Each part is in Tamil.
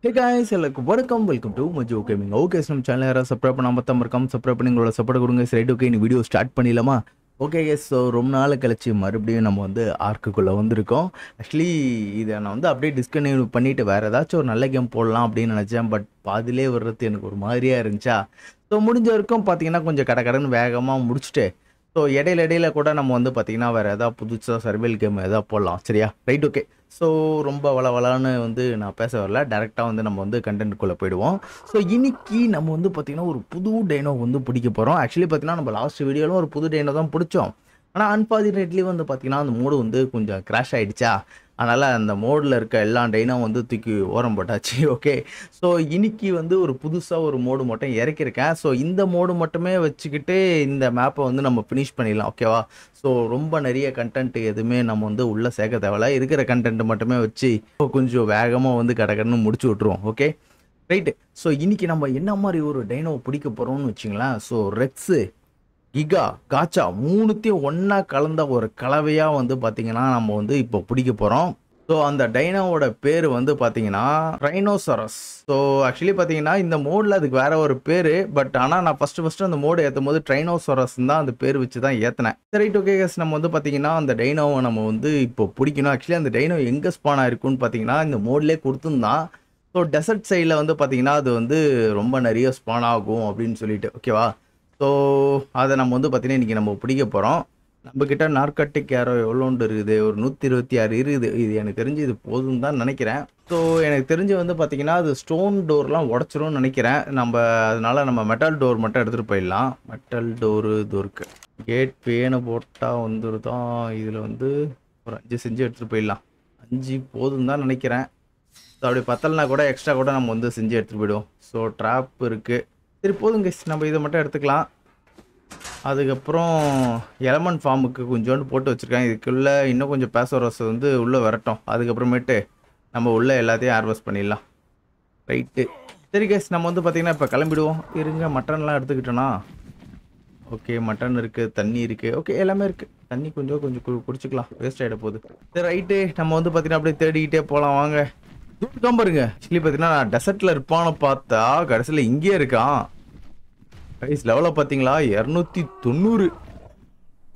Hey guys, எல்லாருக்கும் வணக்கம். Welcome to Majo gaming. Okay, நம்ம சேனல் யாராவது சப்ஸ்கிரைப் பண்ணாம இருக்கோம். சப்ஸ்கிரைப் பண்ணி உங்களோட சப்போர்ட் கொடுங்க. சரி, ஓகே, இந்த வீடியோ ஸ்டார்ட் பண்ணிடலாமா? Okay yes. ஸோ ரொம்ப நாள் கழிச்சு மறுபடியும் நம்ம வந்து ஆர்க்குள்ளே வந்திருக்கோம். ஆக்சுவலி இதை நான் வந்து அப்படியே டிஸ்கன்டினியூ பண்ணிவிட்டு வேறு ஏதாச்சும் ஒரு நல்ல கேம் போடலாம் அப்படின்னு நினச்சேன். பட் பாதிலே வர்றது எனக்கு ஒரு மாதிரியாக இருந்துச்சா. ஸோ முடிஞ்ச வரைக்கும் பார்த்தீங்கன்னா கொஞ்சம் கடன்னு வேகமாக முடிச்சுட்டு ஸோ இடையில கூட நம்ம வந்து பார்த்தீங்கன்னா வேறு எதாவது புதுசாக சர்வைவல் கேம் எதாவது போடலாம். சரியா? Right, okay. ஸோ ரொம்ப வளவலான்னு வந்து நான் பேச வரல. டேரெக்டாக வந்து நம்ம வந்து கண்டென்ட்டுக்குள்ளே போயிடுவோம். ஸோ இன்னைக்கு நம்ம வந்து பார்த்திங்கன்னா ஒரு புது டைனோ வந்து பிடிக்க போகிறோம். ஆக்சுவலி பார்த்திங்கன்னா நம்ம லாஸ்ட் வீடியோவில் ஒரு புது டைனோ தான் பிடிச்சோம். ஆனால் அன்ஃபார்ச்சுனேட்லி வந்து பார்த்திங்கன்னா அந்த மோடு வந்து கொஞ்சம் கிராஷ் ஆகிடுச்சா. அதனால் அந்த மோடில் இருக்க எல்லா டைனும் வந்து தூக்கி ஓரம் போட்டாச்சு. ஓகே, ஸோ இன்னைக்கு வந்து ஒரு புதுசாக ஒரு மோடு மட்டும் இறக்கியிருக்கேன். ஸோ இந்த மோடு மட்டுமே வச்சுக்கிட்டு இந்த மேப்பை வந்து நம்ம ஃபினிஷ் பண்ணிடலாம். ஓகேவா? ஸோ ரொம்ப நிறைய கண்டென்ட் எதுவுமே நம்ம வந்து உள்ளே சேர்க்க தேவையில்ல. இருக்கிற கண்டென்ட் மட்டுமே வச்சு கொஞ்சம் வேகமாக வந்து கடன்னு முடிச்சு விட்ருவோம். Okay, right. ஸோ இன்னைக்கு நம்ம என்ன மாதிரி ஒரு டைனோ பிடிக்க போகிறோம்னு வச்சுங்களேன். ஸோ ரெக்ஸு, கிகா, காச்சா மூணுத்தையும் ஒன்றா கலந்த ஒரு கலவையாக வந்து பார்த்திங்கன்னா நம்ம வந்து இப்போ பிடிக்க போகிறோம். ஸோ அந்த டைனோவோட பேர் வந்து பார்த்தீங்கன்னா ரைனோசரஸ். ஸோ ஆக்சுவலி பார்த்தீங்கன்னா இந்த மோடில் அதுக்கு வேற ஒரு பேர். பட் ஆனால் நான் ஃபஸ்ட்டு அந்த மோடு ஏற்றும் போது ட்ரைனோசரஸ் தான் அந்த பேர் வச்சு தான் ஏற்றினேன். சரி, ஓகே கேஸ். நம்ம வந்து பார்த்தீங்கன்னா அந்த டைனோவை நம்ம வந்து இப்போ பிடிக்கணும். ஆக்சுவலி அந்த டைனோ எங்கே ஸ்பான் ஆயிருக்குன்னு பார்த்தீங்கன்னா இந்த மோட்லேயே கொடுத்துருந்தான். ஸோ டெசர்ட் சைடில் வந்து பார்த்தீங்கன்னா அது வந்து ரொம்ப நிறைய ஸ்பான் ஆகும் அப்படின்னு சொல்லிட்டு. ஓகேவா? ஸோ அதை நம்ம வந்து பார்த்தீங்கன்னா இன்றைக்கி நம்ம பிடிக்க போகிறோம். நம்மக்கிட்ட நார்கட்டிக் ஏரோ எவ்வளோண்டு இருக்குது? ஒரு 126 இருக்குது. இது எனக்கு தெரிஞ்சு இது போதும் தான் நினைக்கிறேன். ஸோ எனக்கு தெரிஞ்சு வந்து பார்த்திங்கன்னா அது ஸ்டோன் டோர்லாம் உடச்சிரும்னு நினைக்கிறேன். அதனால் நம்ம மெட்டல் டோர் மட்டும் எடுத்துகிட்டு போயிடலாம். மெட்டல் டோரு இது இருக்குது. கேட் பேனை போட்டால் வந்துருதான். இதில் வந்து ஒரு 5 செஞ்சு எடுத்துகிட்டு போயிடலாம். 5 போதும் தான் நினைக்கிறேன். ஸோ அப்படி பத்தலைனா கூட எக்ஸ்ட்ரா கூட நம்ம வந்து செஞ்சு எடுத்துகிட்டு போயிடுவோம். ஸோ ட்ராப் இருக்குது. சரி, போதுங்க. நம்ம இதை மட்டும் எடுத்துக்கலாம். அதுக்கப்புறம் எலமெண்ட் ஃபார்முக்கு கொஞ்சோண்டு போட்டு வச்சுருக்கேன். இதுக்குள்ளே இன்னும் கொஞ்சம் பேசோரஸ் வந்து உள்ளே வரட்டும். அதுக்கப்புறமேட்டு நம்ம உள்ளே எல்லாத்தையும் ஹார்வெஸ்ட் பண்ணிடலாம். ரைட்டு. சரி கேஸ், நம்ம வந்து பார்த்திங்கன்னா இப்போ கிளம்பிடுவோம். இருங்க, மட்டன்லாம் எடுத்துக்கிட்டோன்னா. ஓகே, மட்டன் இருக்குது, தண்ணி இருக்குது. ஓகே, எல்லாமே இருக்குது. தண்ணி கொஞ்சம் குடிச்சிக்கலாம். வேஸ்ட் ஆகிட போகுது. சரி, ரைட்டு. நம்ம வந்து பார்த்திங்கன்னா அப்படியே தேடிக்கிட்டே போகலாம். வாங்க. தூக்கம் பாருங்க. ஆக்சுவலி பார்த்தீங்கன்னா நான் டெசர்ட்டில் இருப்பான்னு பார்த்தா கடைசியில் இங்கேயே இருக்கான். கைஸ் லெவலை பார்த்தீங்களா? 290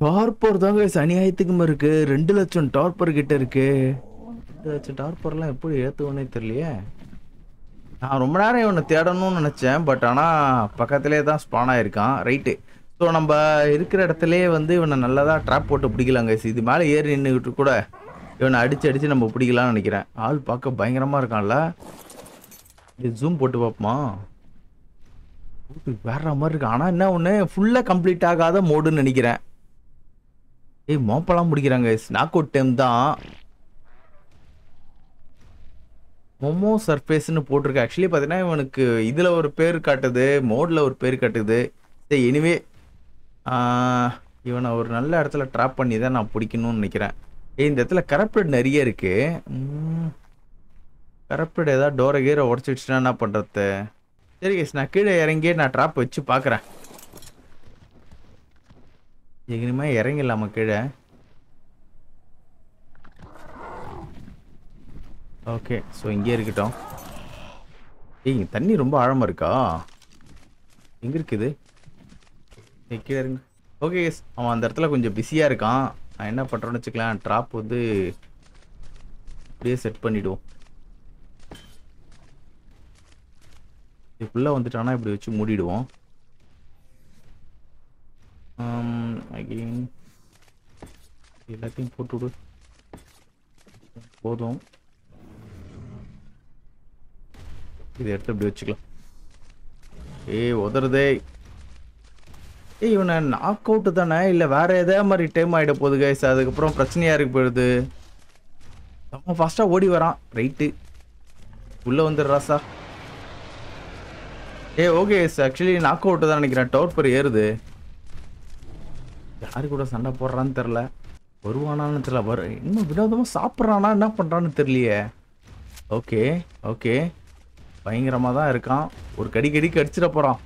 டார்பர் தான் கைஸ். அநியாயத்துக்கும் இருக்கு. 2 லட்சம் டார்பர் கிட்ட இருக்கு. 2 லட்சம் டார்பர்லாம் எப்படி ஏற்றுவோன்னே தெரியலையே. நான் ரொம்ப நேரம் இவனை தேடணும்னு நினச்சேன். பட் ஆனால் பக்கத்துலேயே தான் ஸ்பான் ஆகிருக்கான். ரைட்டு. ஸோ நம்ம இருக்கிற இடத்துலையே வந்து இவனை நல்லதாக ட்ராப் போட்டு பிடிக்கலாம் கைஸ். இது மேலே ஏறி நின்றுக்கிட்டு கூட இவனை அடித்து நம்ம பிடிக்கலாம்னு நினைக்கிறேன். ஆள் பார்க்க பயங்கரமாக இருக்கான்ல. இது ஜூம் போட்டு பார்ப்போமா? வேற மாதிரி இருக்கு. ஆனால் என்ன ஒன்று, ஃபுல்லாக கம்ப்ளீட் ஆகாத மோடுன்னு நினைக்கிறேன். மோப்பெல்லாம் பிடிக்கிறாங்க. நாக் அவுட் டைம் தான். மொமோ சர்ஃபேஸ்ன்னு போட்டிருக்கு. ஆக்சுவலி பார்த்தீங்கன்னா இவனுக்கு இதில் ஒரு பேர் காட்டுது, மோடில் ஒரு பேர் காட்டுது. சரி, எனிவே இவனை ஒரு நல்ல இடத்துல ட்ராப் பண்ணி தான் நான் பிடிக்கணும்னு நினைக்கிறேன். இந்த இடத்துல கரப்டட் நிறைய இருக்கு. கரப்டட் ஏதாவது டோரை கீரை உடச்சிடுச்சுன்னா என்ன பண்ணுறது? சரி கேஸ், நான் கீழே இறங்கி நான் ட்ராப் வச்சு பார்க்குறேன். எங்கேயுமே இறங்கிடலாமா கீழே? ஓகே, ஸோ இங்கே இருக்கட்டும். இங்கே தண்ணி ரொம்ப ஆழமாக இருக்கா? எங்கே இருக்குது? கீழே இருங்க. ஓகே கேஸ், அவன் அந்த இடத்துல கொஞ்சம் பிஸியாக இருக்கான். நான் என்ன பண்ணுறேன்னு வச்சுக்கலாம், ட்ராப் வந்து அப்படியே செட் பண்ணிவிடுவோம். இதுக்குள்ளே வந்துட்டானா இப்படி வச்சு மூடிடுவோம். அகெயின் எல்லாத்தையும் போட்டுவிடு. போதும். இதை எடுத்து இப்படி வச்சுக்கலாம். உதறதே. இவனை நாக் அவுட்டு தானே, இல்லை வேற எதே மாதிரி டைம் ஆகிட போகுது கைஸ். அதுக்கப்புறம் பிரச்சனையாக இருக்கு போயிடுது. நம்ம ஃபாஸ்ட்டாக ஓடி வரான். ரைட்டு, உள்ளே வந்துடுறா sir. Okay sir. Actually knock out தான் நினைக்கிறேன். டார்பர் ஏறுது. யாரு கூட சண்டை போடுறான்னு தெரில. வருவானான்னு தெரியல. இன்னும் வினோதமாக சாப்பிட்றானா, என்ன பண்ணுறான்னு தெரியலையே. ஓகே ஓகே, பயங்கரமாக தான் இருக்கான். ஒரு கடிக்கு அடிச்சிட போகிறான்.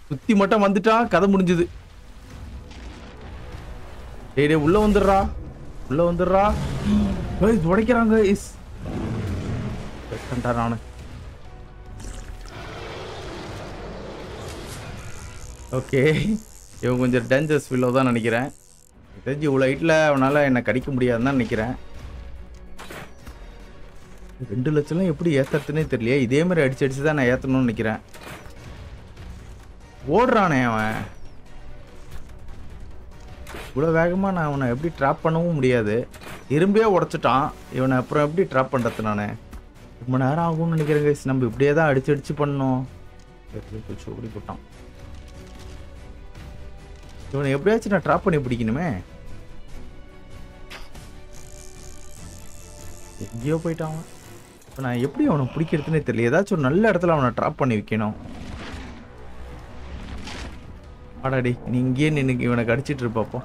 சுற்றி மட்டும் வந்துட்டான், கதை முடிஞ்சுது. உள்ளே வந்துடுறா. உடைக்கிறாங்க. நானு. ஓகே, இவன் கொஞ்சம் டேஞ்சரஸ் ஃபில்லோ தான் நினைக்கிறேன். தெரிஞ்சு இவ்வளோ ஹைட்டில் அவனால் என்னை கடிக்க முடியாதுன்னு தான் நினைக்கிறேன். 2 லட்சம்லாம் எப்படி ஏற்றுறதுனே தெரியலையே. இதே மாதிரி அடிச்சு தான் நான் ஏற்றணும்னு நினைக்கிறேன். ஓடுறானே அவன் இவ்வளோ வேகமாக. நான் அவனை எப்படி ட்ராப் பண்ணவும் முடியாது. இரும்பே உடச்சிட்டான். இவனை அப்புறம் எப்படி ட்ராப் பண்ணுறது? நான் ரொம்ப நேரம் ஆகும்னு நினைக்கிறேன் கைஸ். நம்ம இப்படியே தான் அடிச்சு பண்ணோம். போச்சு, ஓடி போட்டான். இவனை எப்படியாச்சும் நான் ட்ராப் பண்ணி பிடிக்கணுமே. எங்கேயோ போயிட்டான். இப்போ நான் எப்படி அவனை பிடிக்கிறதுனே தெரியல. ஏதாச்சும் ஒரு நல்ல இடத்துல அவனை ட்ராப் பண்ணி வைக்கணும். ஆடாடி, நீ இங்கேயே நின்று இவனை கடிச்சிட்டு இருப்பாப்போ.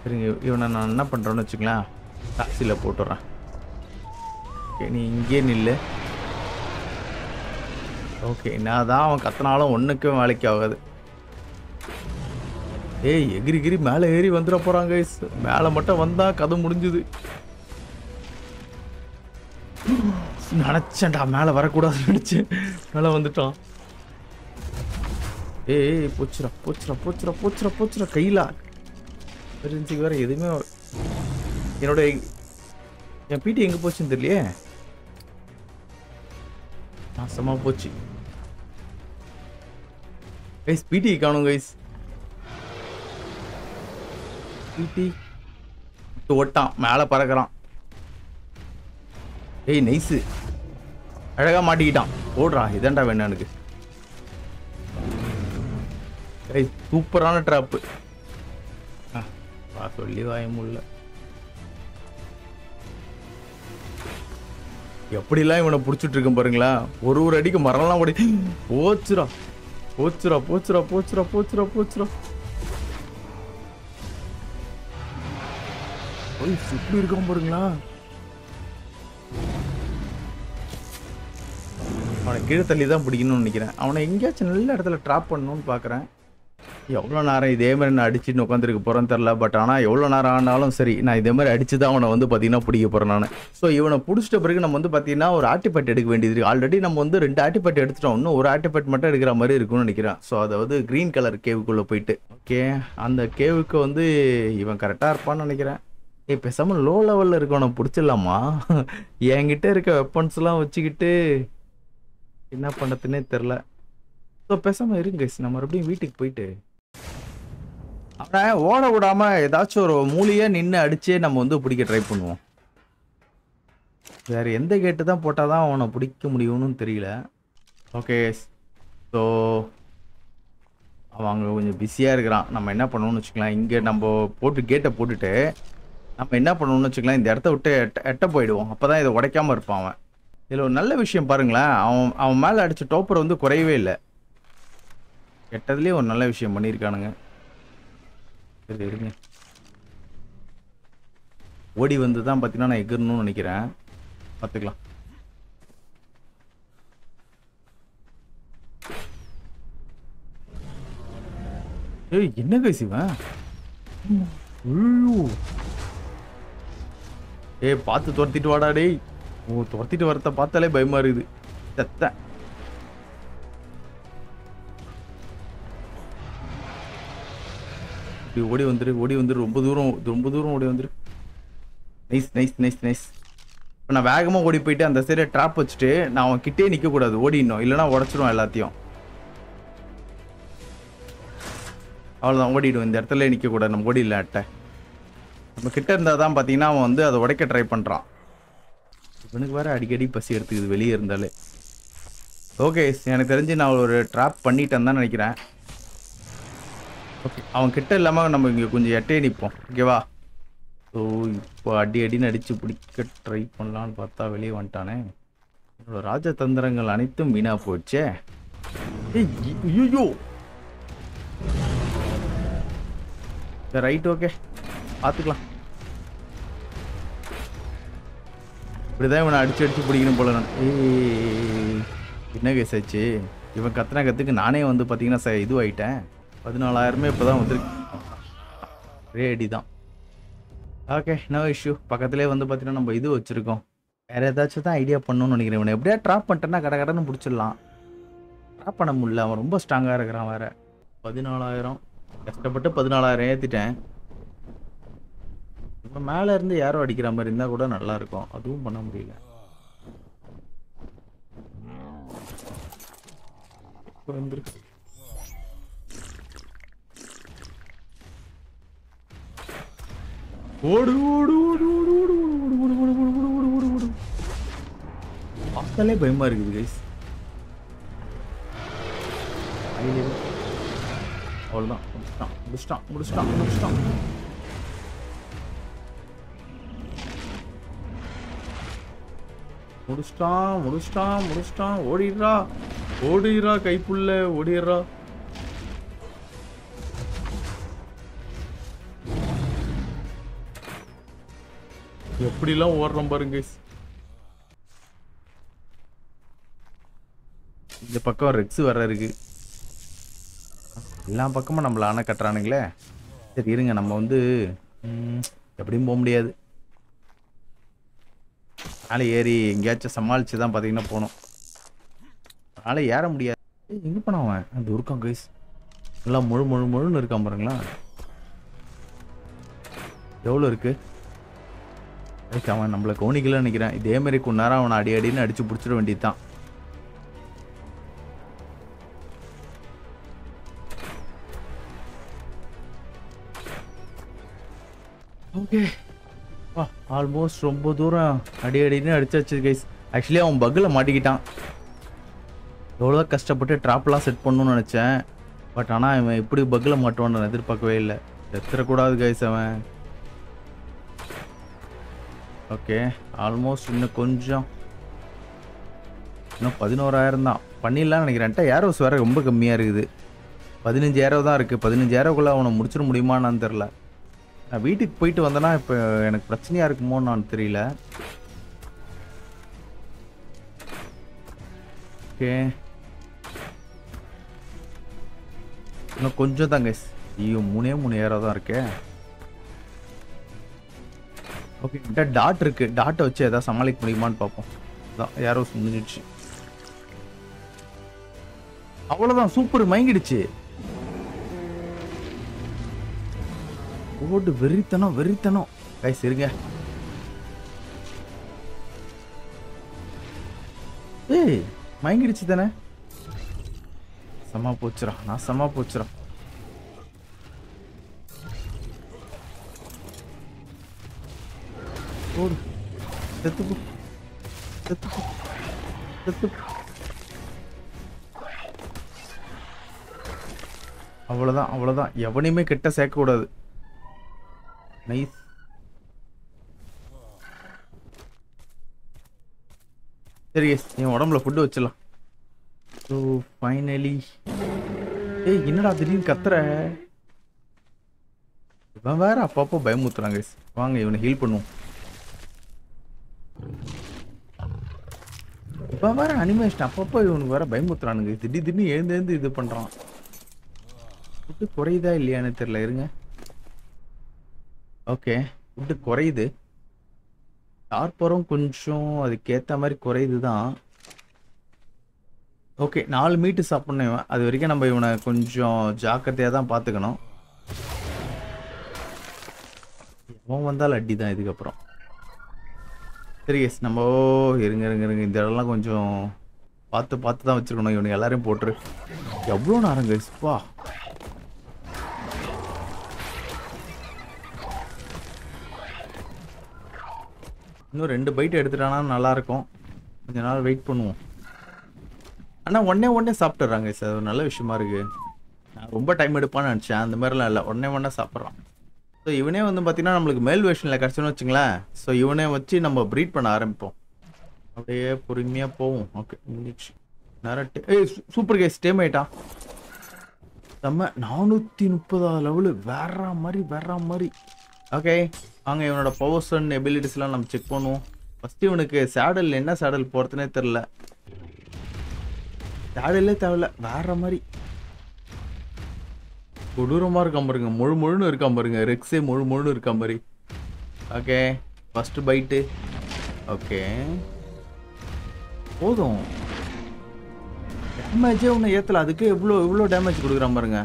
சரிங்க, இவனை நான் என்ன பண்ணுறேன்னு வச்சுக்கலாம், டாக்ஸியில் போட்டுறேன். ஓகே, நீ இங்கேயே நில்லு. ஓகே, நான் தான் அவன் கத்தினாலும் ஒன்றுக்கும் வேலைக்கு ஆகாது. ஏய், எகிரி மேலே ஏறி வந்துட போகிறாங்க. மேலே மட்டும் வந்தால் கதை முடிஞ்சுது. நினச்சேன்டா மேலே வரக்கூடாதுன்னு நினச்சேன். மேலே வந்துட்டான். ஏய், போச்சுரா கையிலா எமர்ஜென்சிக்கு வேறு எதுவுமே. என் பிடி எங்கே போச்சுன்னு தெரியலையே. நாசமாக போச்சு கைஸ். பிடி காணும் கைஸ். பிடி ஓட்டான், மேலே பறக்கிறான். ஏய் நைஸு, அழகாக மாட்டிக்கிட்டான். ஓடுறான். இதான்டா வேணும் எனக்கு. ஏய், சூப்பரான ட்ராப்பு. சொல்லி வாய முடியல. எப்படிலாம் இவனை பிடிச்சிட்டு இருக்கேன் பாருங்களா. ஒரு அடிக்கு மரம்லாம் ஓடி. போச்சுரா. இப்படி இருக்கான் பாருங்களா. அவனை கீழே தள்ளி தான் பிடிக்கணும்னு நினைக்கிறேன். அவனை எங்கேயாச்சும் நல்ல இடத்துல ட்ராப் பண்ணணும்னு பார்க்குறேன். எவ்வளோ நேரம் இதே மாதிரி நான் அடிச்சுன்னு உட்காந்துருக்க போகிறேன்னு தெரில. பட் ஆனால் எவ்வளோ நேரம் ஆனாலும் சரி, நான் இதே மாதிரி அடிச்சு தான் அவனை வந்து பார்த்தீங்கன்னா பிடிக்க போகிறேன் நான். ஸோ இவனை பிடிச்சிட்ட பிறகு நம்ம வந்து பார்த்தீங்கன்னா ஒரு ஆர்டிஃபேக்ட் எடுக்க வேண்டியது இருக்குது. ஆல்ரெடி நம்ம வந்து 2 ஆர்டிஃபேக்ட் எடுத்துட்டோம். இன்னும் ஒரு ஆர்டிஃபேக்ட் மட்டும் எடுக்கிற மாதிரி இருக்கும்னு நினைக்கிறேன். ஸோ அதாவது க்ரீன் கலர் கேவுக்குள்ளே போயிட்டு. ஓகே, அந்த கேவுக்கு வந்து இவன் கரெக்டாக இருப்பான்னு நினைக்கிறேன். பேசாமல் லோ லெவலில் இருக்கவனை பிடிச்சிடலாமா? என்கிட்ட இருக்க வெப்பன்ஸ்லாம் வச்சுக்கிட்டு என்ன பண்ணுறதுன்னே தெரில. ஸோ பேசாமல் இருங்க, நம்ம மறுபடியும் வீட்டுக்கு போயிட்டு அவனை ஓட விடாம ஏதாச்சும் ஒரு மூலையே நின்று அடிச்சே நம்ம வந்து பிடிக்க ட்ரை பண்ணுவோம். வேற எந்த கேட்டு தான் போட்டால் தான் அவனை பிடிக்க முடியும்னு தெரியல. ஓகே, ஸோ அவன் அங்கே கொஞ்சம் பிஸியாக இருக்கிறான். நம்ம என்ன பண்ணணும்னு வச்சுக்கலாம், இங்கே நம்ம போட்டு கேட்டை போட்டுட்டு நம்ம என்ன பண்ணணும்னு வச்சுக்கலாம், இந்த இடத்த விட்டு எட்ட போயிடுவோம். அப்போ தான் இதை உடைக்காமல் இருப்பான் அவன். இதில் ஒரு நல்ல விஷயம் பாருங்களேன், அவன் மேலே அடித்த டோப்பர் வந்து குறையவே இல்லை. கெட்டதுலேயே ஒரு நல்ல விஷயம் பண்ணியிருக்கானுங்க. சரி இருங்க, ஓடி வந்து தான் பார்த்தீங்கன்னா நான் எகிரணும்னு நினைக்கிறேன். பார்த்துக்கலாம். ஏய், என்ன கைசிவன்? ஏய், பார்த்து துரத்திட்டு வாடா டேய். ஓ, துரத்திட்டு வரத்த பார்த்தாலே பயமா இருக்குது. செத்த ஓடி வந்துரு. ரொம்ப தூரம் ஓடி வந்துரு. நைஸ். இப்போ நான் வேகமாக ஓடி போயிட்டு அந்த சைடை ட்ராப் வச்சுட்டு நான் அவன் கிட்டே நிற்கக்கூடாது, ஓடிடணும். இல்லைனா உடச்சிடும் எல்லாத்தையும். அவ்வளோதான், ஓடிடும். இந்த இடத்துல நிற்கக்கூடாது, நம்ம ஓடிடல. அட்டை நம்ம கிட்ட இருந்தால் தான் பார்த்தீங்கன்னா அவன் வந்து அதை உடைக்க ட்ரை பண்ணுறான். இவனுக்கு வேறு அடிக்கடி பசி எடுத்துக்குது வெளியே இருந்தாலே. ஓகே, எனக்கு தெரிஞ்சு நான் ஒரு ட்ராப் பண்ணிட்டேன்னு தான் நினைக்கிறேன். ஓகே, அவன் கிட்ட இல்லாமல் நம்ம இங்கே கொஞ்சம் எட்டே நிற்போம். ஓகேவா? ஸோ இப்போ அடின்னு அடித்து பிடிக்க ட்ரை பண்ணலான்னு பார்த்தா வெளியே வந்துட்டானே. என்னோட ராஜதந்திரங்கள் அனைத்தும் வீணாக போச்சே. ஐயோ, ரைட், ஓகே, பார்த்துக்கலாம். இப்படிதான் இவனை அடிச்சு பிடிக்கணும் போல நான். என்ன கேஸ் ஆச்சு? இவன் கத்துக்கு நானே வந்து பார்த்தீங்கன்னா இதுவாயிட்டேன். 14,000 இப்போ தான் வந்துருக்கு. ஒரே அடி தான். Okay, no issue. பக்கத்துலேயே வந்து பார்த்தீங்கன்னா நம்ம இது வச்சுருக்கோம், வேறு ஏதாச்சும் தான் ஐடியா பண்ணணும்னு நினைக்கிறேன். இவனை எப்படியா ட்ராப் பண்ணிட்டேன்னா கடை கடைன்னு பிடிச்சிடலாம். ட்ராப் பண்ண முடியல, அவன் ரொம்ப ஸ்ட்ராங்காக இருக்கிறான் வேறு. 14,000 கஷ்டப்பட்டு 14,000 ஏற்றிட்டேன். இப்போ மேலே இருந்து யாரோ அடிக்கிற மாதிரி இருந்தால் கூட நல்லாயிருக்கும். அதுவும் பண்ண முடியல. இப்போ வந்துருக்கு. ஓடு ஓடு ஓடு ஓடு ஓடு ஓடு ஓடு ஓடு ஓடு ஓடு ஓடு ஓடு ஓடு. பார்த்தாலே பயமா இருக்குது கைஸ். அவ்வளோதான், முடிச்சிட்டான் முடிச்சிட்டான் முடிச்சிட்டான் முடிச்சிட்டான். முடிச்சிட்டான் முடிச்சிட்டான் முடிச்சிட்டான். ஓடிடுறா ஓடிடுறா, கைப்புள்ள ஓடிடுறா. எப்படிலாம் ஓடுறோம் பாருங்க. இந்த பக்கம் ரெக்ஸ் வர இருக்கு. எல்லா பக்கமும் நம்மள அணை கட்டுறானுங்களே. சரி இருங்க, நம்ம வந்து எப்படியும் போக முடியாது. மேலே ஏறி எங்கேயாச்சும் சமாளிச்சு தான் பார்த்தீங்கன்னா போகணும். அதனால ஏற முடியாது. எங்கே போனான் அவன்? அந்த இருக்கான் கைஸ். எல்லாம் முழு முழு முழுன்னு இருக்கான் பாருங்களா. எவ்வளோ இருக்கு? அவன் நம்மளை கவனிக்கல நினைக்கிறேன். இதே மாதிரி கொண்டாரம் அவனை அடி அடின்னு அடிச்சு பிடிச்சிட வேண்டியதுதான். ஓகே, ஆல்மோஸ்ட் ரொம்ப தூரம் அடி அடின்னு அடிச்சாச்சு கைஸ். ஆக்சுவலி அவன் பக்கில் மாட்டிக்கிட்டான். எவ்வளோ கஷ்டப்பட்டு ட்ராப்லாம் செட் பண்ணணும்னு நினச்சேன். பட் ஆனால் அவன் இப்படி பக்கில் மாட்டுவான்னு நான் எதிர்பார்க்கவே இல்லை. எத்தரக்கூடாது கைஸ் அவன். ஓகே, ஆல்மோஸ்ட் இன்னும் கொஞ்சம், இன்னும் 11,000 தான் பண்ணிடலாம்னு நினைக்கிறேன். ஏரோஸ் வேறு ரொம்ப கம்மியாக இருக்குது. 15 ஏரோ தான் இருக்குது. 15 ஏரோக்குள்ளே அவனை முடிச்சிட முடியுமான்னு தெரில. நான் வீட்டுக்கு போயிட்டு வந்தேன்னா இப்போ எனக்கு பிரச்சனையாக இருக்குமோன்னு நான் தெரியல. ஓகே, இன்னும் கொஞ்சம் தாங்க. ஐயோ, 3 ஏரோ தான் இருக்கே. ஓகே, கிட்ட டாட் இருக்கு. டாட்டை வச்சு எதாவது சமாளிக்க முடியுமான்னு பார்ப்போம். அதான் ஏரோஸ் முடிஞ்சிடுச்சு. அவ்வளோதான், சூப்பர், மயங்கிடுச்சு. ஓடு, வெறித்தனம் வெறித்தனம் கைஸ். இருங்க, ஏய் மயங்கிடுச்சு தானே. சமா போச்சுரா, நான் சமா போச்சுரா. ஓடு, செத்துப்பு செத்துப்பு செத்துப்பு. அவ்வளோதான் அவ்வளோதான், எவனையுமே கிட்ட சேர்க்கக்கூடாது. நைஸ். சரி கேஸ், என் உடம்புல ஃபுட்டு வச்சிடலாம். So finally. ஏய் என்னடா திடீர்னு கத்துற? இவன் வேற அப்பப்போ பயமுத்துறாங்க கேஸ். வாங்க இவனை ஹீல் பண்ணுவோம். இவன் வேற அனிமேஷன் அப்பப்போ இவனுக்கு வேற பயமுத்துறானுங்க. திடீர்னு எழுந்து இது பண்ணுறான். ஃபுட்டு குறையுதா இல்லையான்னு தெரியல. இருங்க. ஓகே, ஃபுட்டு குறையுது. டார்பரும் கொஞ்சம் அதுக்கேற்ற மாதிரி குறையுது தான். ஓகே, 4 மீட்டு சாப்பிட்ணும். அது வரைக்கும் நம்ம இவனை கொஞ்சம் ஜாக்கிரதையாக தான் பார்த்துக்கணும். இவன் வந்தால் அடி தான் இதுக்கப்புறம். சரி கேஸ், நம்ம இருங்க இருங்க இருங்க, இந்த இடம்லாம் கொஞ்சம் பார்த்து பார்த்து தான் வச்சுருக்கணும். இவனுக்கு எல்லாரையும் போட்டுரு. எவ்வளோ நேரம் கேஸ்ப்பா. இன்னும் 2 பைட் எடுத்துட்டானா நல்லாயிருக்கும். கொஞ்ச நாள் வெயிட் பண்ணுவோம். ஆனால் உடனே சாப்பிட்டுறாங்க சார். அது ஒரு நல்ல விஷயமா இருக்குது. நான் ரொம்ப டைம் எடுப்பான்னு நினச்சேன். அந்த மாதிரிலாம் இல்லை, உடனே சாப்பிட்றான். ஸோ இவனே வந்து பார்த்தீங்கன்னா நம்மளுக்கு மேல் வெர்ஷனில் கிடச்சோன்னு வச்சுங்களேன். ஸோ இவனே வச்சு நம்ம ப்ரீட் பண்ண ஆரம்பிப்போம். அப்படியே பொறுமையாக போவோம். ஓகே, முடிச்சு நேரட்டு. ஏய் சூப்பர் கேஸ், டேம் ஆயிட்டான். நம்ம 430 லெவலு. வேற மாதிரி. ஓகே, வாங்க இவனோட பவர்ஸ் அண்ட் எபிலிட்டிஸ்லாம் நம்ம செக் பண்ணுவோம். ஃபஸ்ட்டு இவனுக்கு சேடல், என்ன சேடல் போகிறதுனே தெரில. சேடலே தேவையில்ல, வேற மாதிரி கொடூரமாக இருக்கான் பாருங்க. முழுன்னு இருக்கான் பாருங்க. ரெக்ஸே முழுன்னு இருக்கான் பாரு. ஓகே, ஃபஸ்ட்டு பைட்டு ஓகே போதும். டேமேஜே ஒன்றும் ஏற்றல, அதுக்கு எவ்வளோ டேமேஜ் கொடுக்குறான் பாருங்க.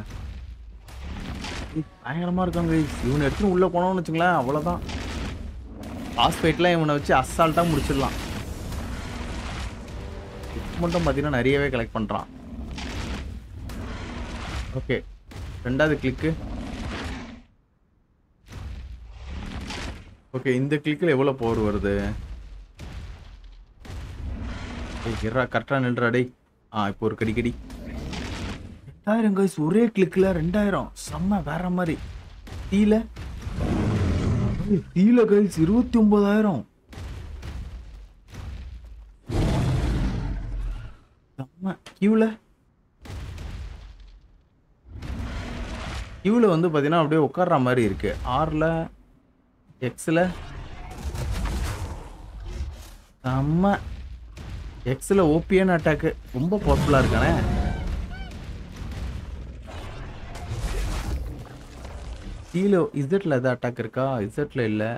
பயங்கரமாக இருக்காங்க. இவனை எடுத்துன்னு உள்ளே போனோம்னு வச்சுங்களேன், அவ்வளோதான். பாஸ் ஃபைட்லாம் இவனை வச்சு அசால்ட்டாக முடிச்சிடலாம். மட்டும் பார்த்தீங்கன்னா நிறையவே கலெக்ட் பண்ணுறான். ஓகே, ரெண்டாவது கிளிக்கு. ஓகே, இந்த கிளிக்கில் எவ்வளோ பவர் வருது? கரெக்டாக நில்றாடே. இப்போ ஒரு கடி 2000 கைஸ், ஒரே கிளிக்கில் 2000. செம்ம, வேற மாதிரி. தீல கைஸ் 29,000. செம்ம. கியூவில் வந்து பார்த்தீங்கன்னா அப்படியே உட்கார்ற மாதிரி இருக்கு. ஆரில் எக்ஸில் செம்ம. எக்ஸில் ஓபிஎன் அட்டாக்கு ரொம்ப பவர்ஃபுல்லாக இருக்கானே. கீழே இசட்டில் எதாவது அட்டாக் இருக்கா? இசட்டில் இல்லை.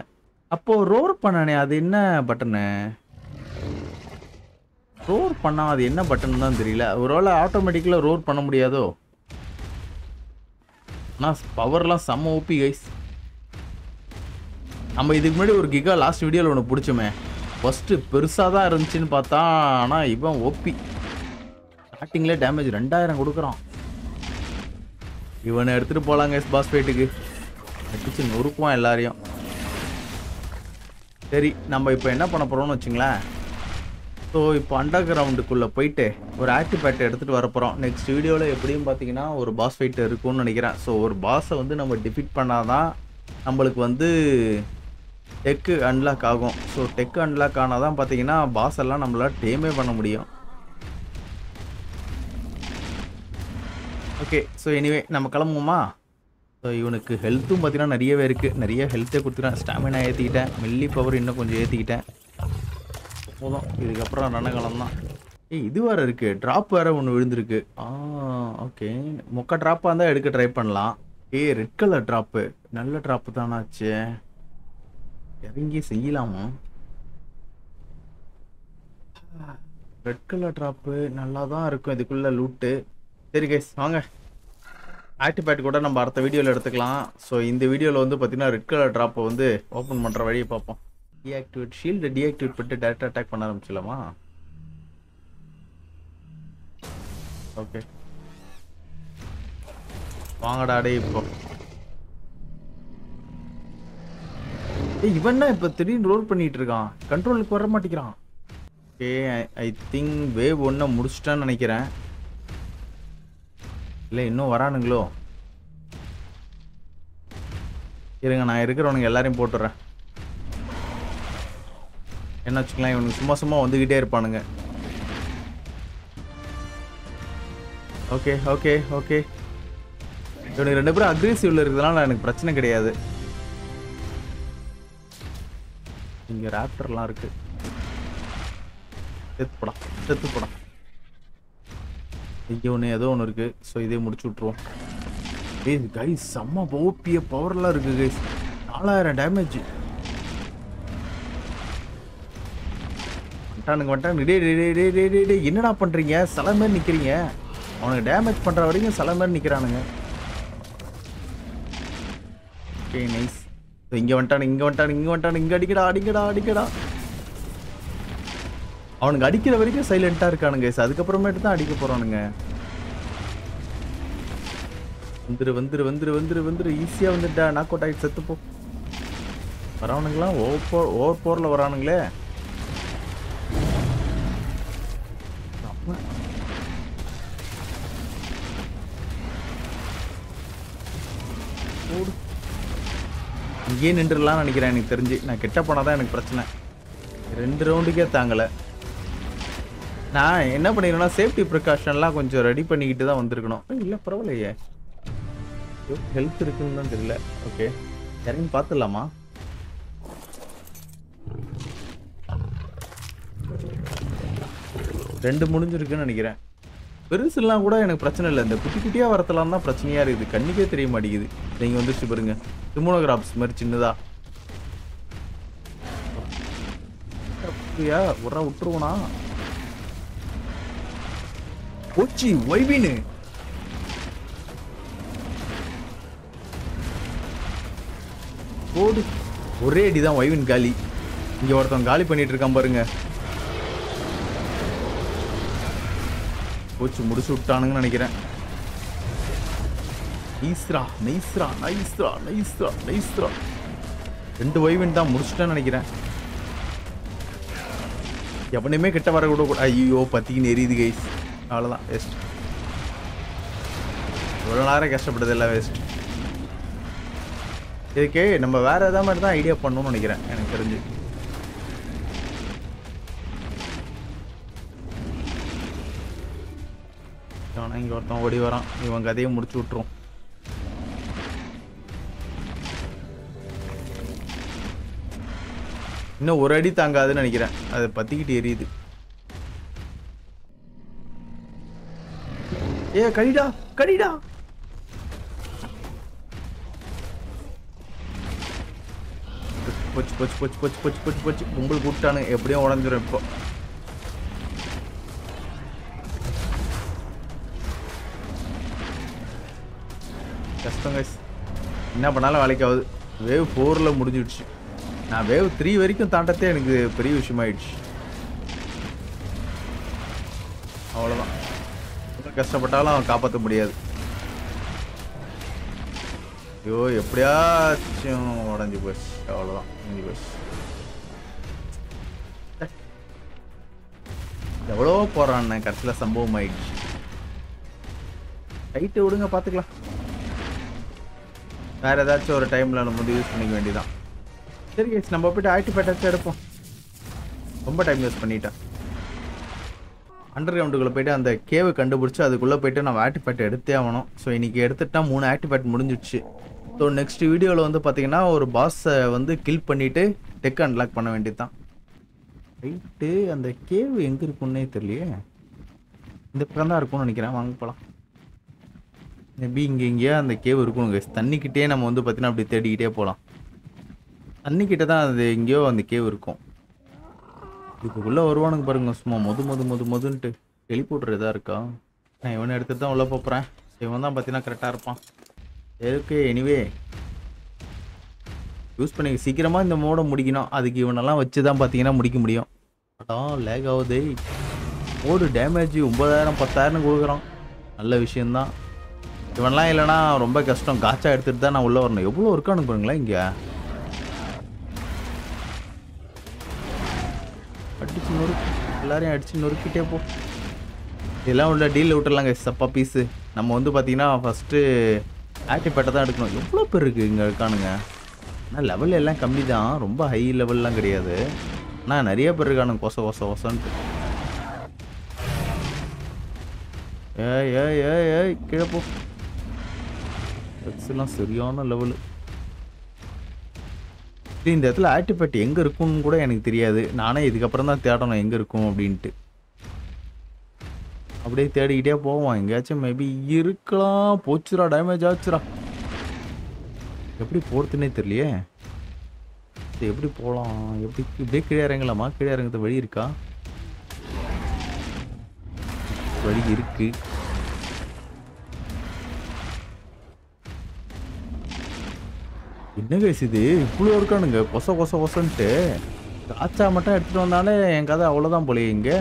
அப்போது ரோர் பண்ணனே, அது என்ன பட்டனு? ரோர் பண்ணால் அது என்ன பட்டன் தான் தெரியல. ஒருவேளை ஆட்டோமேட்டிக்கலாக ரோர் பண்ண முடியாதோ? ஆனால் பவர்லாம் செம்ம ஓபி கைஸ். நம்ம இதுக்கு முன்னாடி ஒரு கிகா லாஸ்ட் வீடியோவில் ஒன்று பிடிச்சோமே, ஃபஸ்ட்டு பெருசாக தான் இருந்துச்சுன்னு பார்த்தா, ஆனால் இவன் ஓபி. ஸ்டார்டிங்லேயே டேமேஜ் 2000 கொடுக்குறான். இவனை எடுத்துகிட்டு போகலாங்க பாஸ் ஃபைட்டுக்கு. அடிச்சு நொறுக்குவான் எல்லாரையும். சரி, நம்ம இப்போ என்ன பண்ண போகிறோம்னு வச்சுங்களேன். ஸோ இப்போ அண்டர் கிரவுண்டுக்குள்ளே போயிட்டு ஒரு ஆக்டிவ் பேட்டை எடுத்துகிட்டு வர போகிறோம். நெக்ஸ்ட் வீடியோவில் எப்படியும் பார்த்தீங்கன்னா ஒரு பாஸ் ஃபைட்டு இருக்கும்னு நினைக்கிறேன். ஸோ ஒரு பாஸை வந்து நம்ம டிஃபீட் பண்ணாதான் நம்மளுக்கு வந்து டெக்கு அன்லாக் ஆகும். ஸோ டெக்கு அன்லாக் ஆனால் தான் பார்த்தீங்கன்னா பாஸ் எல்லாம் நம்மளால் டேமே பண்ண முடியும். ஓகே, ஸோ எனிவே நம்ம கிளம்புவோமா? ஸோ இவனுக்கு ஹெல்த்தும் பார்த்தீங்கன்னா நிறையவே இருக்குது. நிறைய ஹெல்த்தே கொடுத்துட்டேன். ஸ்டாமினா ஏற்றிக்கிட்டேன். மெல்லி பவர் இன்னும் கொஞ்சம் ஏற்றிக்கிட்டேன். போதும், இதுக்கப்புறம் ரணகாலம் தான். இது வேறு இருக்குது, ட்ராப் வேறு ஒன்று விழுந்திருக்கு. ஓகே, மொக்க ட்ராப்பாக இருந்தால் எடுக்க ட்ரை பண்ணலாம். ரெட் கலர் ட்ராப்பு, நல்ல ட்ராப்பு தானாச்சு. இறங்கி செய்யலாமா? ரெட் கலர் ட்ராப்பு நல்லா தான் இருக்கும் இதுக்குள்ள லூட்டு. சரி கைஸ், வாங்க ஆக்டிவ் பேட் கூட நம்ம அடுத்த வீடியோவில் எடுத்துக்கலாம். ஸோ இந்த வீடியோவில் வந்து பார்த்தீங்கன்னா ரெட் கலர் ட்ராப்பை வந்து ஓப்பன் பண்ணுற வழியை பார்ப்போம். டீஆக்டிவேட் ஷீல்டு டீஆக்டிவேட் பண்ணிட்டு டேரக்டாக அட்டாக் பண்ண ஆரம்பிச்சிடலாமா? ஓகே, வாங்கடா டே. இப்போ இவன் இப்போ திடீர்னு ரோல் பண்ணிட்டு இருக்கான், கண்ட்ரோலுக்கு வர மாட்டேங்கிறான். ஓகே, ஐ திங்க் வேவ் 1 முடிச்சிட்டான்னு நினைக்கிறேன். இல்லை இன்னும் வரானுங்களோ? இருங்க, நான் இருக்கிறவனுங்க எல்லாரையும் போட்டுறேன். என்ன வச்சுக்கலாம், இவனுக்கு சும்மா சும்மா வந்துக்கிட்டே இருப்பானுங்க. ஓகே ஓகே ஓகே, இவனுக்கு 2 பேரும் அக்ரெசிவ்ல இருக்கிறதுனால எனக்கு பிரச்சனை கிடையாது. இங்க ராப்டர்லாம் இருக்கு. செத்து போடா. இங்கே ஒன்று ஏதோ ஒன்று இருக்கு. ஸோ இதே முடிச்சு விட்ருவோம். கைஸ் செம்ம ஓபிய பவர்லாம் இருக்கு கைஸ். 4000 டேமேஜ். வந்துட்டானுங்க. என்னடா பண்றீங்க? சில மாதிரி நிக்கிறீங்க. அவனுக்கு டேமேஜ் பண்ற வரைக்கும் சில மாதிரி நிக்கிறானுங்க. Okay nice. இங்க வந்துட்டானு. இங்க அடிக்கடா. அவனுக்கு அடிக்கிற வரைக்கும் சைலண்டா இருக்கானுங்க. அதுக்கப்புறமேட்டு தான் அடிக்க போறானுங்க. வந்துரு ஈஸியா வந்துட்டா. நாக் அவுட் ஆயிட்டு செத்து போ. வரவனுங்களாம் ஓவர் போர்ல வரானுங்களே. இங்கே நின்றுலாம் நினைக்கிறேன். எனக்கு தெரிஞ்சு நான் கிட்ட போனாதான் எனக்கு பிரச்சனை. 2 ரவுண்டுக்கே தாங்கலை. நான் என்ன பண்ணிக்கிறேன்னா சேஃப்டி ப்ரிகாஷன்லாம் கொஞ்சம் ரெடி பண்ணிக்கிட்டு தான் வந்திருக்கணும். இல்லை பரவாயில்லையே, ஹெல்த் இருக்குன்னு தான் தெரியல. ஓகே, இறங்கி பார்த்துடலாமா? ரெண்டு முடிஞ்சிருக்குன்னு நினைக்கிறேன். பெருசுலாம் கூட எனக்கு பிரச்சனை இல்லை. இந்த குட்டி குட்டியாக வரத்தலாம் தான் பிரச்சனையாக இருக்குது. கண்ணுக்கே தெரிய மாட்டேங்குது. நீங்கள் வந்துச்சு பாருங்க, சிமோனோகிராப்ஸ் மாதிரி சின்னதா. விட்டுருவனா போச்சு வைவின்னு. போடு ஒரே அடிதான் வைவின் காலி. இங்க ஒருத்தன் காலி பண்ணிட்டு இருக்கான் பாருங்க. போச்சு முடிச்சு விட்டானுங்கன்னு நினைக்கிறேன். நைஸ்ரா நைஸ்ரா நைஸ்ரா நைஸ்ரா நைஸ்ரா. 2 வைவின் தான் முடிச்சுட்டேன்னு நினைக்கிறேன். எவனையுமே கிட்ட வர கூட கூட. ஐயோ பத்திக்கு எரியுது கைஸ். அவ்வளோதான் வேஸ்ட். இவ்வளோ நேரம் கஷ்டப்பட்டது எல்லாம் வேஸ்ட். இதுக்கு நம்ம வேற ஏதாவது மாதிரி தான் ஐடியா பண்ணணும்னு நினைக்கிறேன் எனக்கு தெரிஞ்சு. இங்கே ஒருத்தன் ஓடி வரான். இவன் கதையை முடிச்சு விட்டுரும். இன்னும் ஒரு அடி தாங்காதுன்னு நினைக்கிறேன். அது பத்திக்கிட்டு எரியுது. ஏ கடிடா கடிடா. போச்சு போச்சு போச்சு போச்சு போச்சு போச்சு போச்சு. கும்பல் கூப்பிட்டானு எப்படியும் உடஞ்சிரும். இப்போ கஷ்டம் கைஸ். என்ன பண்ணாலும் வேலைக்கு ஆகுது. வேவ் 4ல் முடிஞ்சிடுச்சு. நான் வேவ் 3 வரைக்கும் தாண்டத்தே எனக்கு பெரிய விஷயமாயிடுச்சு. அவ்வளோதான். கஷ்டப்பட்டாலும் காப்பாற்ற முடியாது. ஐயோ எப்படியாச்சும் உடஞ்சி போச்சு. அவ்வளோதான் முடிஞ்சு போச்சு. எவ்வளோ போறான்னு கடைசியில் சம்பவம் ஆயிடுச்சு. ரைட்டு விடுங்க பார்த்துக்கலாம். வேற ஏதாச்சும் ஒரு டைம்ல நம்ம வந்து யூஸ் பண்ணிக்க வேண்டியதான். சரி கேஸ் நம்ம போய்ட்டு ஆக்டிவேட்டாச்சும் எடுப்போம். ரொம்ப டைம் யூஸ் பண்ணிட்டேன். அண்டர் கிரவுண்டுக்குள்ளே போய்ட்டு அந்த கேவை கண்டுபிடிச்சி அதுக்குள்ளே போய்ட்டு நம்ம ஆக்டிவேட் எடுத்தே ஆகணும். ஸோ இன்றைக்கி எடுத்துட்டா 3 ஆக்டிவேட் முடிஞ்சிடுச்சு. ஸோ நெக்ஸ்ட் வீடியோவில் வந்து பார்த்தீங்கன்னா ஒரு பாஸை வந்து கில் பண்ணிவிட்டு டெக் அன்லாக் பண்ண வேண்டியது தான். ரைட்டு. அந்த கேவ் எங்கே இருக்குன்னே தெரியலையே. இந்த பக்கம் தான் இருக்கும்னு நினைக்கிறேன். வாங்க போகலாம். மேபி இங்கே எங்கேயா அந்த கேவ் இருக்கணும். தண்ணிக்கிட்டே நம்ம வந்து பார்த்தீங்கன்னா அப்படி தேடிக்கிட்டே போகலாம். தண்ணிக்கிட்ட தான் அது எங்கேயோ அந்த கேவ் இருக்கும். இதுக்குள்ளே வருவானுங்க பாருங்க. சும்மா மொதுன்ட்டு டெலிபோர்ட்டர் எதாக இருக்கா? நான் இவனை எடுத்துகிட்டு தான் உள்ளே போகிறேன். இவன் தான் பார்த்தீங்கன்னா கரெக்டாக இருப்பான். ஓகே எனிவே யூஸ் பண்ணி சீக்கிரமாக இந்த மோடை முடிக்கணும். அதுக்கு இவனெல்லாம் வச்சு தான் பார்த்தீங்கன்னா முடிக்க முடியும். அதான் லேக் ஆகுது. மோடு டேமேஜ் 9000 10,000 கொடுக்குறான். நல்ல விஷயந்தான். இவன்லாம் இல்லைனா ரொம்ப கஷ்டம். காச்சா எடுத்துகிட்டு தான் நான் உள்ளே வரணும். எவ்வளோ இருக்கானு பாருங்களேன். இங்கே அடிச்சு நொறுக்கு. எல்லாரையும் அடிச்சு நொறுக்கிட்டே போ. இதெல்லாம் உள்ள டீலில் விட்டுடலாங்க. சப்பா பீஸு. நம்ம வந்து பார்த்தீங்கன்னா ஃபஸ்ட்டு ஆக்டிவேட்டை தான் எடுக்கணும். எவ்வளோ பேர் இருக்குது இங்கே இருக்கானுங்க. ஆனால் லெவல் எல்லாம் கம்மி தான். ரொம்ப ஹை லெவல்லாம் கிடையாது. ஆனால் நிறைய பேர் இருக்கானுங்க. கொசன்ட்டு. ஏய் கீழே போ. எக்ஸ்லாம் சரியான லெவலு. இந்த இடத்துல ஆக்டிவேட் எங்கே இருக்குன்னு கூட எனக்கு தெரியாது. நானே இதுக்கப்புறம் தான் தேடணும் எங்கே இருக்கும் அப்படின்ட்டு. அப்படியே தேடிக்கிட்டே போவோம். எங்கேயாச்சும் மேபி இருக்கலாம். போச்சுரா டேமேஜ் ஆச்சுரா. எப்படி போகிறதுனே தெரியலையே. எப்படி போகலாம்? எப்படி இப்படியே கீழே இறங்கலாமா? கீழே இறங்குறது வழி இருக்கா? வழி இருக்கு. என்ன கேஸ் இது இவ்வளோ இருக்கானுங்க. கொசன்ட்டு காச்சா மட்டும் எடுத்துகிட்டு வந்தாலே என் கதை அவ்வளோதான் போலையே. இங்கே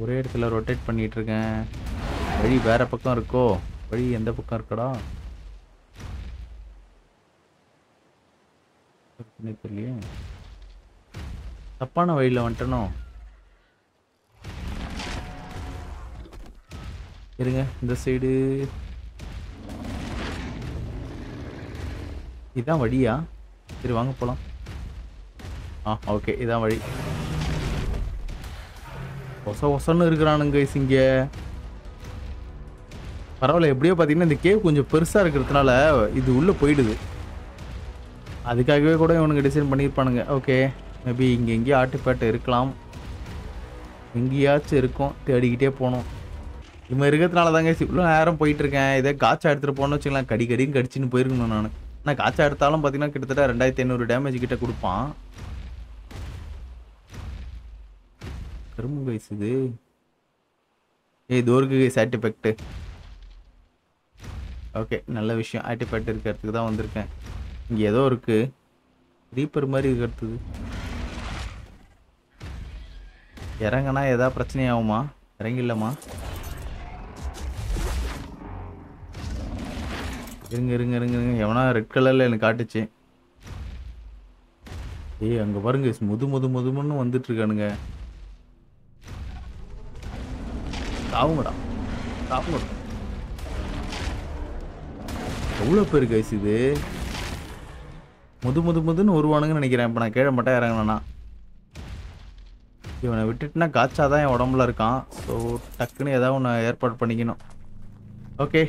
ஒரே இடத்துல ரொட்டேட் பண்ணிட்டு இருக்கேன். வழி வேற பக்கம் இருக்கோ? வழி எந்த பக்கம் இருக்கடா தெரியலையே. தப்பான வழியில் வந்துட்டனோ? இருங்க இந்த சைடு. இதான் வழியா? சரி வாங்க போகலாம். ஓகே இதான் வழி. ஒசன்னு இருக்கிறானுங்க இங்கே. பரவாயில்ல. எப்படியோ பார்த்தீங்கன்னா இந்த கேவ் கொஞ்சம் பெருசாக இருக்கிறதுனால இது உள்ளே போயிடுது. அதுக்காகவே கூட இவனுங்க டிசைன் பண்ணியிருப்பானுங்க. ஓகே மேபி இங்கே எங்கேயோ ஆர்டிஃபேக்ட் இருக்கலாம். எங்கேயாச்சும் இருக்கும். தேடிக்கிட்டே போகணும். இவன் இருக்கிறதுனால தாங்க இவ்வளோ நேரம் போயிட்டுருக்கேன். இதே காய்ச்சா எடுத்துகிட்டு போகணும்னு வச்சுக்கலாம். கடின்னு கடிச்சின்னு போயிருக்கணும். நான் ஆனால் காய்ச்சா எடுத்தாலும் பார்த்தீங்கன்னா கிட்டத்தட்ட 2500 டேமேஜ் கிட்ட கொடுப்பான். கரும்பு கைஸ் இது. தோருக்கு கைஸ் ஆர்டிஃபெக்ட். ஓகே நல்ல விஷயம். ஆர்டிஃபெக்ட் இருக்கிறதுக்கு தான் வந்திருக்கேன். இங்கே ஏதோ இருக்கு ரீப்பர் மாதிரி இருக்கிறது. இறங்கினா ஏதாவது பிரச்சனை ஆகுமா? இறங்கிடலாமா? இருங்க இருங்க இருங்க இருங்க. எவனா ரெட் கலரில் எனக்கு காட்டுச்சு. அங்கே பாருங்க முதுன்னு வந்துட்டு இருக்கானுங்க. தாவுங்கடா தாவுங்கடா. எவ்வளோ பேர் கைஸ் இது? முதுன்னு வருவானுங்கன்னு நினைக்கிறேன். இப்போ நான் கீழே மட்டும் இறங்கினா இவனை விட்டுட்டுனா காய்ச்சாதான் என் உடம்புல இருக்கான். ஸோ டக்குன்னு ஏதாவது ஒன்று ஏற்பாடு பண்ணிக்கணும். Okay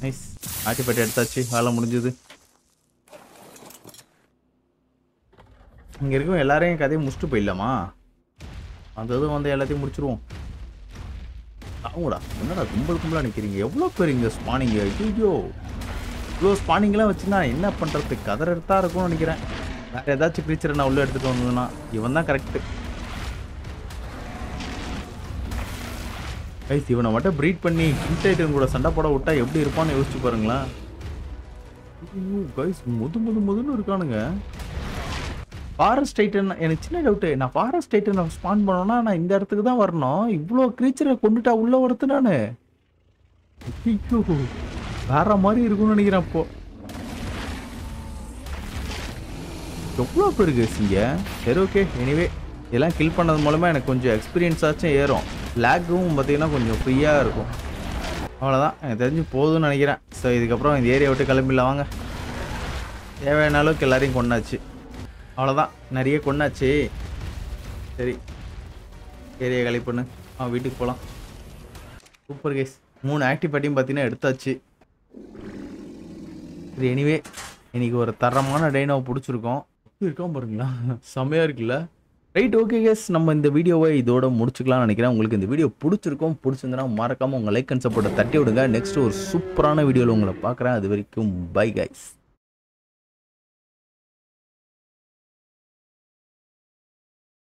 nice. ஆட்டிப்பட்டி எடுத்தாச்சு. வேலை முடிஞ்சுது. இங்கே இருக்கும் எல்லாரையும் கதையை முடிச்சுட்டு போயிடலாமா? அந்த இதுவும் வந்து எல்லாத்தையும் முடிச்சிருவோம். ஆகும்டா. என்னடா கும்பலாக நிற்கிறீங்க? எவ்வளோ பேர் இங்கே ஸ்பானிங்க? ஐயோ இவ்வளோ ஸ்பானிங்லாம் வச்சுன்னா என்ன பண்ணுறது? கதர் எடுத்தா இருக்கும்னு நினைக்கிறேன். வேறு ஏதாச்சும் க்ரீச்சரை நான் உள்ளே எடுத்துகிட்டு வந்ததுன்னா இவன் தான் கரெக்டு. கைஸ் இவனை மட்டும் ப்ரீட் பண்ணி கிங்டைட்டன் கூட சண்டை போட விட்டா எப்படி இருப்பான்னு யோசிச்சு பாருங்களேன். கைஸ் முதுன்னு இருக்கானுங்க. ஃபாரஸ்ட் டைட்டன் எனக்கு சின்ன டவுட்டு. நான் ஃபாரஸ்ட் டைட்டனை ஸ்பான் பண்ணோன்னா நான் இந்த இடத்துக்கு தான் வரணும். இவ்வளோ க்ரீச்சரை கொண்டுட்டா உள்ள வரத்து நான். வேற மாதிரி இருக்கும்னு நினைக்கிறேன். அப்போ எவ்வளோ பேர் கேசிங்க. சரி ஓகே. எனிவே இதெல்லாம் கில் பண்ணது மூலமாக எனக்கு கொஞ்சம் எக்ஸ்பீரியன்ஸ் ஆச்சும் ஏறும். லேக்கும் பார்த்தீங்கன்னா கொஞ்சம் ஃப்ரீயாக இருக்கும். அவ்வளோதான் எனக்கு தெரிஞ்சு போதும்னு நினைக்கிறேன். ஸோ இதுக்கப்புறம் இந்த ஏரியா விட்டு கிளம்பிடலாம் வாங்க. தேவையான அளவுக்கு எல்லாரையும் கொண்டாச்சு. அவ்வளோதான் நிறைய கொண்டாச்சு. சரி ஏரியா கலி பண்ணு. வீட்டுக்கு போகலாம். Super gas. 3 ஆக்டிவிட்டியும் பார்த்தீங்கன்னா எடுத்தாச்சு. சரி எனிவே இன்னைக்கு ஒரு தரமான டைனோவை பிடிச்சிருக்கோம். இருக்காம பாருங்களா செம்மையா இருக்குல்ல. Right okay guys. நம்ம இந்த வீடியோவை இதோட முடிச்சுக்கலாம்னு நினைக்கிறேன். உங்களுக்கு இந்த வீடியோ பிடிச்சிருந்தா மறக்காம உங்க லைக் அண்ட் சப்போர்ட்டை தட்டி விடுங்க. நெக்ஸ்ட் ஒரு சூப்பரான வீடியோவில் உங்களை பார்க்குறேன். அது வரைக்கும் பை கைஸ்.